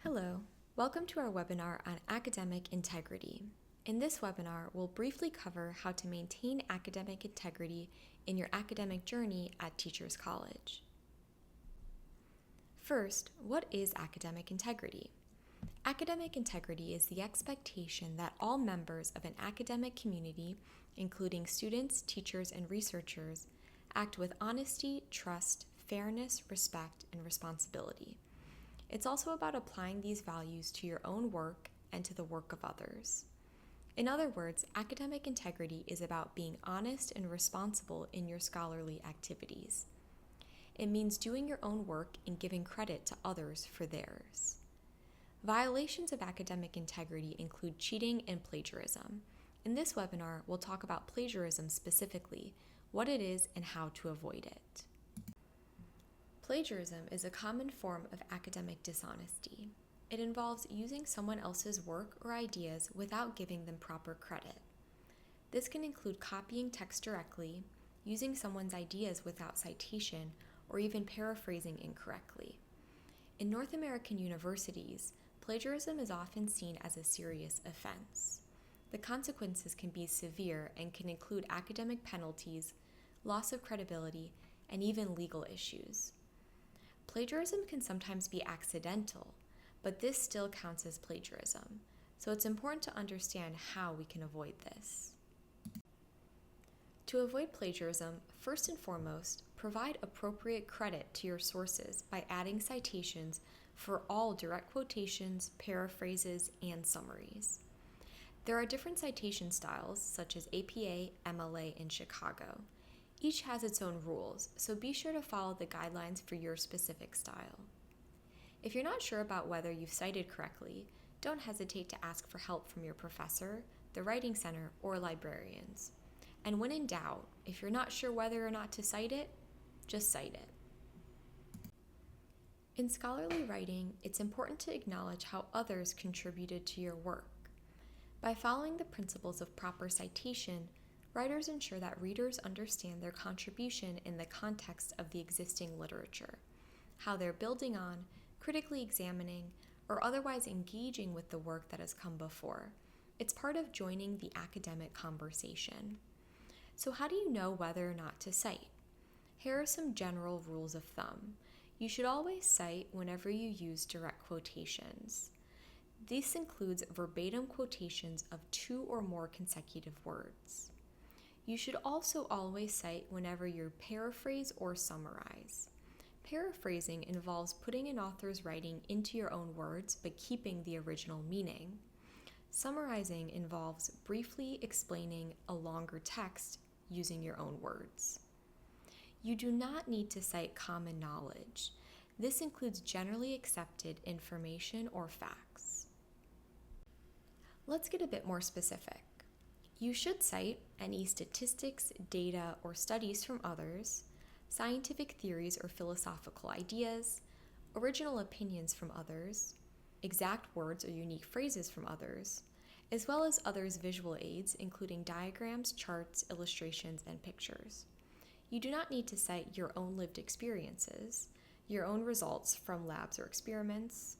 Hello, welcome to our webinar on academic integrity. In this webinar, we'll briefly cover how to maintain academic integrity in your academic journey at Teachers College. First, what is academic integrity? Academic integrity is the expectation that all members of an academic community, including students, teachers, and researchers, act with honesty, trust, fairness, respect, and responsibility. It's also about applying these values to your own work and to the work of others. In other words, academic integrity is about being honest and responsible in your scholarly activities. It means doing your own work and giving credit to others for theirs. Violations of academic integrity include cheating and plagiarism. In this webinar, we'll talk about plagiarism specifically, what it is, and how to avoid it. Plagiarism is a common form of academic dishonesty. It involves using someone else's work or ideas without giving them proper credit. This can include copying text directly, using someone's ideas without citation, or even paraphrasing incorrectly. In North American universities, plagiarism is often seen as a serious offense. The consequences can be severe and can include academic penalties, loss of credibility, and even legal issues. Plagiarism can sometimes be accidental, but this still counts as plagiarism, so it's important to understand how we can avoid this. To avoid plagiarism, first and foremost, provide appropriate credit to your sources by adding citations for all direct quotations, paraphrases, and summaries. There are different citation styles, such as APA, MLA, and Chicago. Each has its own rules, so be sure to follow the guidelines for your specific style. If you're not sure about whether you've cited correctly, don't hesitate to ask for help from your professor, the writing center, or librarians. And when in doubt, if you're not sure whether or not to cite it, just cite it. In scholarly writing, it's important to acknowledge how others contributed to your work. By following the principles of proper citation, writers ensure that readers understand their contribution in the context of the existing literature, how they're building on, critically examining, or otherwise engaging with the work that has come before. It's part of joining the academic conversation. So how do you know whether or not to cite? Here are some general rules of thumb. You should always cite whenever you use direct quotations. This includes verbatim quotations of 2 or more consecutive words. You should also always cite whenever you paraphrase or summarize. Paraphrasing involves putting an author's writing into your own words but keeping the original meaning. Summarizing involves briefly explaining a longer text using your own words. You do not need to cite common knowledge. This includes generally accepted information or facts. Let's get a bit more specific. You should cite any statistics, data, or studies from others, scientific theories or philosophical ideas, original opinions from others, exact words or unique phrases from others, as well as others' visual aids, including diagrams, charts, illustrations, and pictures. You do not need to cite your own lived experiences, your own results from labs or experiments,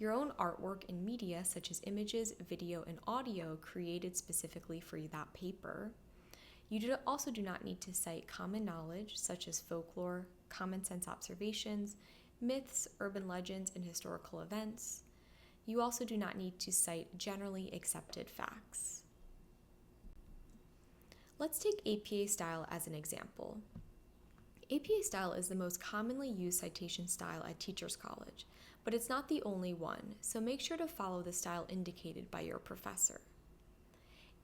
your own artwork and media such as images, video, and audio created specifically for that paper. You also do not need to cite common knowledge such as folklore, common sense observations, myths, urban legends, and historical events. You also do not need to cite generally accepted facts. Let's take APA style as an example. APA style is the most commonly used citation style at Teachers College, but it's not the only one, so make sure to follow the style indicated by your professor.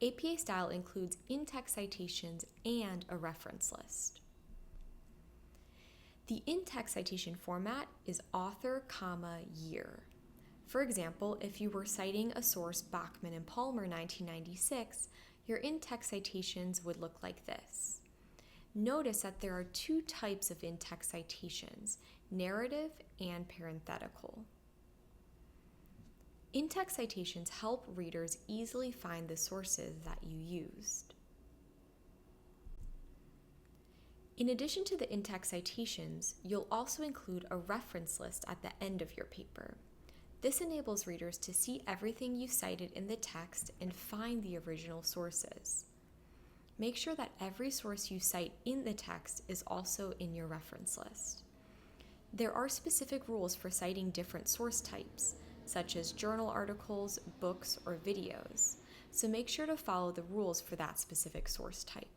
APA style includes in-text citations and a reference list. The in-text citation format is author, year. For example, if you were citing a source Bachman and Palmer 1996, your in-text citations would look like this. Notice that there are 2 types of in-text citations, narrative and parenthetical. In-text citations help readers easily find the sources that you used. In addition to the in-text citations, you'll also include a reference list at the end of your paper. This enables readers to see everything you cited in the text and find the original sources. Make sure that every source you cite in the text is also in your reference list. There are specific rules for citing different source types, such as journal articles, books, or videos, so make sure to follow the rules for that specific source type.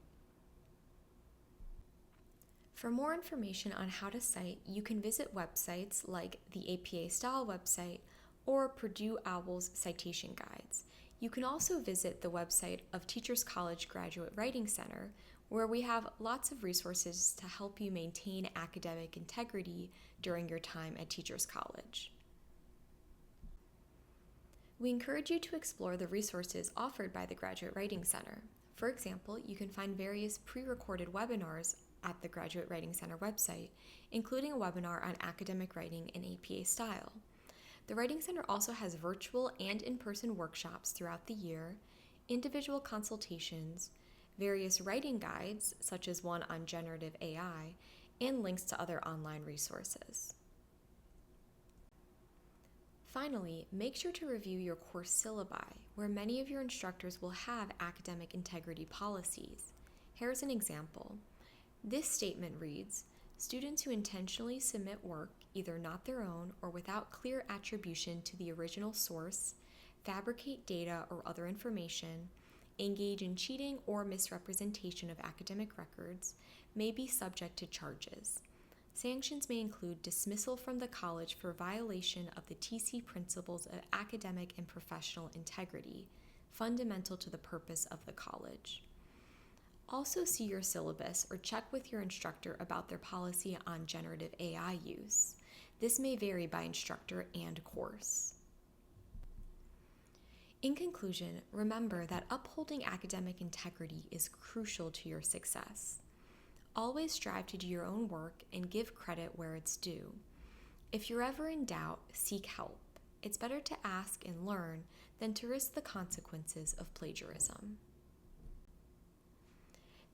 For more information on how to cite, you can visit websites like the APA Style website or Purdue OWL's citation guides. You can also visit the website of Teachers College Graduate Writing Center, where we have lots of resources to help you maintain academic integrity during your time at Teachers College. We encourage you to explore the resources offered by the Graduate Writing Center. For example, you can find various pre-recorded webinars at the Graduate Writing Center website, including a webinar on academic writing in APA style. The Writing Center also has virtual and in-person workshops throughout the year, individual consultations, various writing guides, such as one on generative AI, and links to other online resources. Finally, make sure to review your course syllabi, where many of your instructors will have academic integrity policies. Here's an example. This statement reads, "Students who intentionally submit work, either not their own or without clear attribution to the original source, fabricate data or other information, engage in cheating or misrepresentation of academic records, may be subject to charges. Sanctions may include dismissal from the college for violation of the TC principles of academic and professional integrity, fundamental to the purpose of the college." Also see your syllabus or check with your instructor about their policy on generative AI use. This may vary by instructor and course. In conclusion, remember that upholding academic integrity is crucial to your success. Always strive to do your own work and give credit where it's due. If you're ever in doubt, seek help. It's better to ask and learn than to risk the consequences of plagiarism.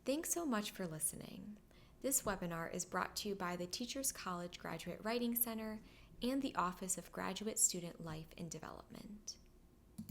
Thanks so much for listening. This webinar is brought to you by the Teachers College Graduate Writing Center and the Office of Graduate Student Life and Development.